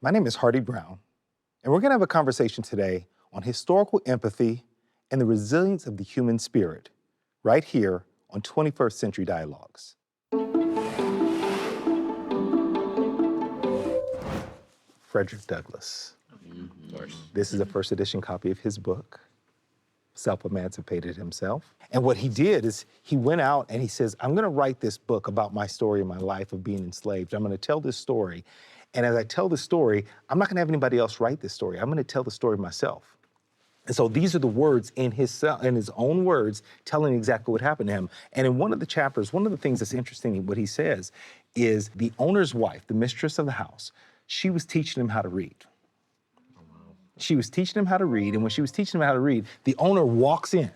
My name is Hardy Brown, and we're going to have a conversation today on historical empathy and the resilience of the human spirit, right here on 21st Century Dialogues. Frederick Douglass. Of course. This is a first edition copy of his book, Self-Emancipated Himself. And what he did is he went out and he says, I'm gonna write this book about my story in my life of being enslaved. I'm gonna tell this story. And as I tell the story, I'm not gonna have anybody else write this story. I'm gonna tell the story myself. And so these are the words in his own words, telling exactly what happened to him. And in one of the chapters, one of the things that's interesting, what he says, is the owner's wife, the mistress of the house, she was teaching him how to read. She was teaching him how to read, and when she was teaching him how to read, the owner walks in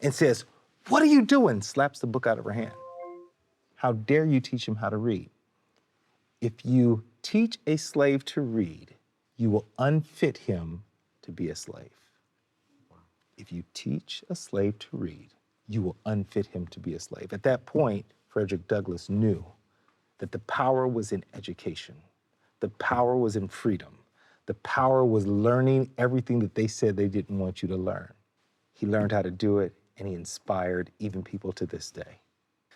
and says, "What are you doing?" Slaps the book out of her hand. "How dare you teach him how to read? If you teach a slave to read, you will unfit him to be a slave." If you teach a slave to read, you will unfit him to be a slave. At that point, Frederick Douglass knew that the power was in education. The power was in freedom. The power was learning everything that they said they didn't want you to learn. He learned how to do it, and he inspired even people to this day.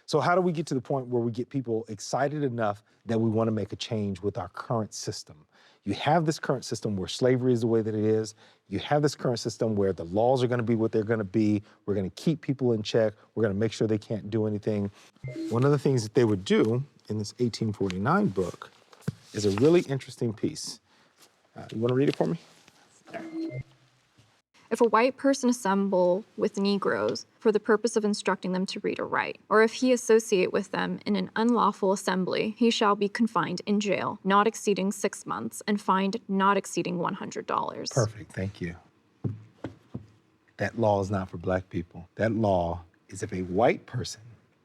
So how do we get to the point where we get people excited enough that we want to make a change with our current system? You have this current system where slavery is the way that it is. You have this current system where the laws are going to be what they're going to be. We're going to keep people in check. We're going to make sure they can't do anything. One of the things that they would do in this 1849 book is a really interesting piece. You want to read it for me? If a white person assemble with Negroes for the purpose of instructing them to read or write, or if he associate with them in an unlawful assembly, he shall be confined in jail, not exceeding 6 months, and fined not exceeding $100. Perfect, thank you. That law is not for black people. That law is if a white person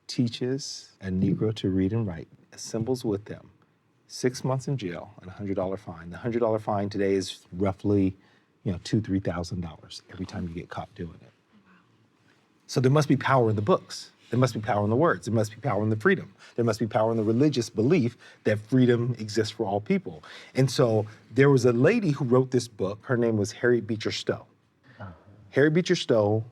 teaches a Negro to read and write, assembles with them, 6 months in jail and a $100 fine. The $100 fine today is roughly, $2,000 to $3,000 every time you get caught doing it. So there must be power in the books. There must be power in the words. There must be power in the freedom. There must be power in the religious belief that freedom exists for all people. And so there was a lady who wrote this book. Her name was Harriet Beecher Stowe. Harriet Beecher Stowe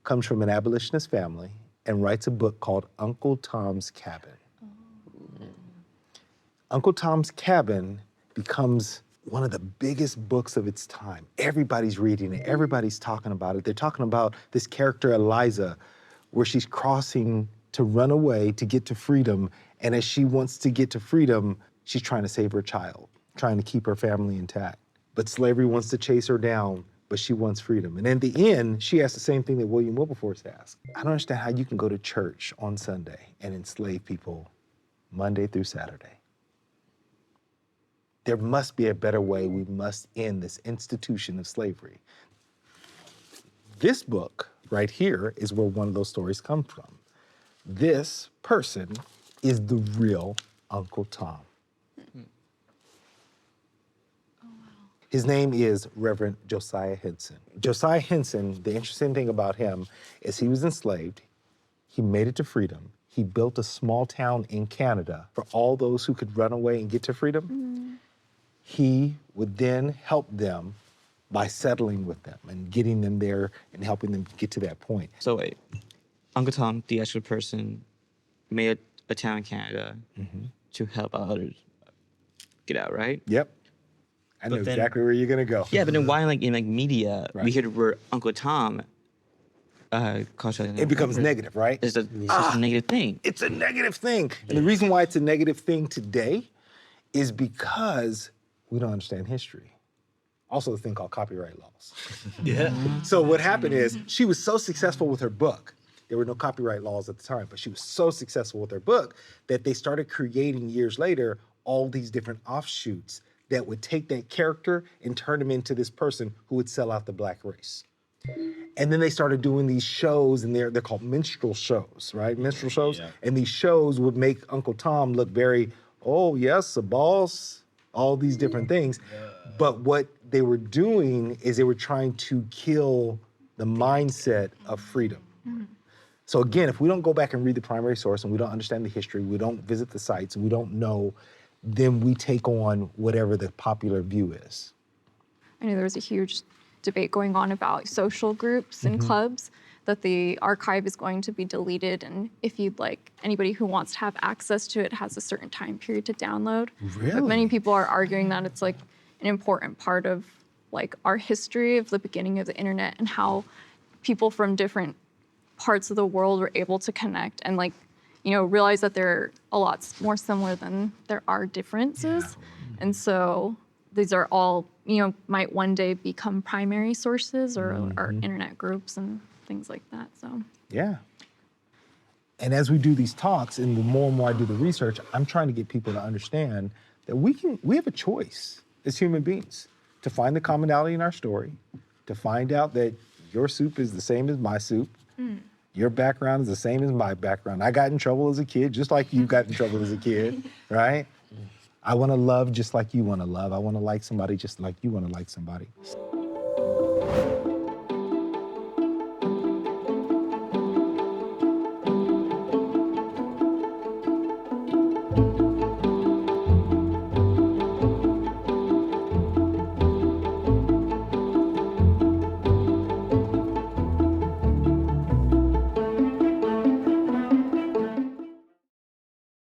comes from an abolitionist family and writes a book called Uncle Tom's Cabin. Uncle Tom's Cabin becomes one of the biggest books of its time. Everybody's reading it, everybody's talking about it. They're talking about this character, Eliza, where she's crossing to run away to get to freedom. And as she wants to get to freedom, she's trying to save her child, trying to keep her family intact. But slavery wants to chase her down, but she wants freedom. And in the end, she asks the same thing that William Wilberforce asked. I don't understand how you can go to church on Sunday and enslave people Monday through Saturday. There must be a better way. We must end this institution of slavery. This book right here is where one of those stories come from. This person is the real Uncle Tom. Oh, wow. His name is Reverend Josiah Henson. Josiah Henson, the interesting thing about him is he was enslaved. He made it to freedom. He built a small town in Canada for all those who could run away and get to freedom. He would then help them by settling with them and getting them there and helping them get to that point. So wait, Uncle Tom, the actual person, made a town in Canada to help others get out, right? Yep. I know exactly where you're gonna go. Yeah, but then why in media, Right. we hear the word Uncle Tom, It becomes negative, right? It's just a negative thing. It's a negative thing. And the reason why it's a negative thing today is because we don't understand history. Also, a thing called copyright laws. So what happened is she was so successful with her book. There were no copyright laws at the time, but she was so successful with her book that they started creating years later all these different offshoots that would take that character and turn him into this person who would sell out the black race. And then they started doing these shows, and they're called minstrel shows, right? Minstrel shows. Yeah. And these shows would make Uncle Tom look very, oh yes, a boss, all these different things. But what they were doing is they were trying to kill the mindset of freedom. So again, if we don't go back and read the primary source and we don't understand the history, we don't visit the sites, and we don't know then we take on whatever the popular view is. I know there was a huge debate going on about social groups and clubs, that the archive is going to be deleted, and if you'd like, anybody who wants to have access to it has a certain time period to download. Really? But many people are arguing that it's like an important part of like our history of the beginning of the internet and how people from different parts of the world were able to connect and like, you know, realize that they're a lot more similar than there are differences. And so these are all, you know, might one day become primary sources or internet groups and things like that, so. Yeah. And as we do these talks, and the more and more I do the research, I'm trying to get people to understand that we have a choice as human beings to find the commonality in our story, to find out that your soup is the same as my soup, your background is the same as my background. I got in trouble as a kid, just like you got in trouble as a kid, right? I want to love just like you want to love. I want to like somebody just like you want to like somebody.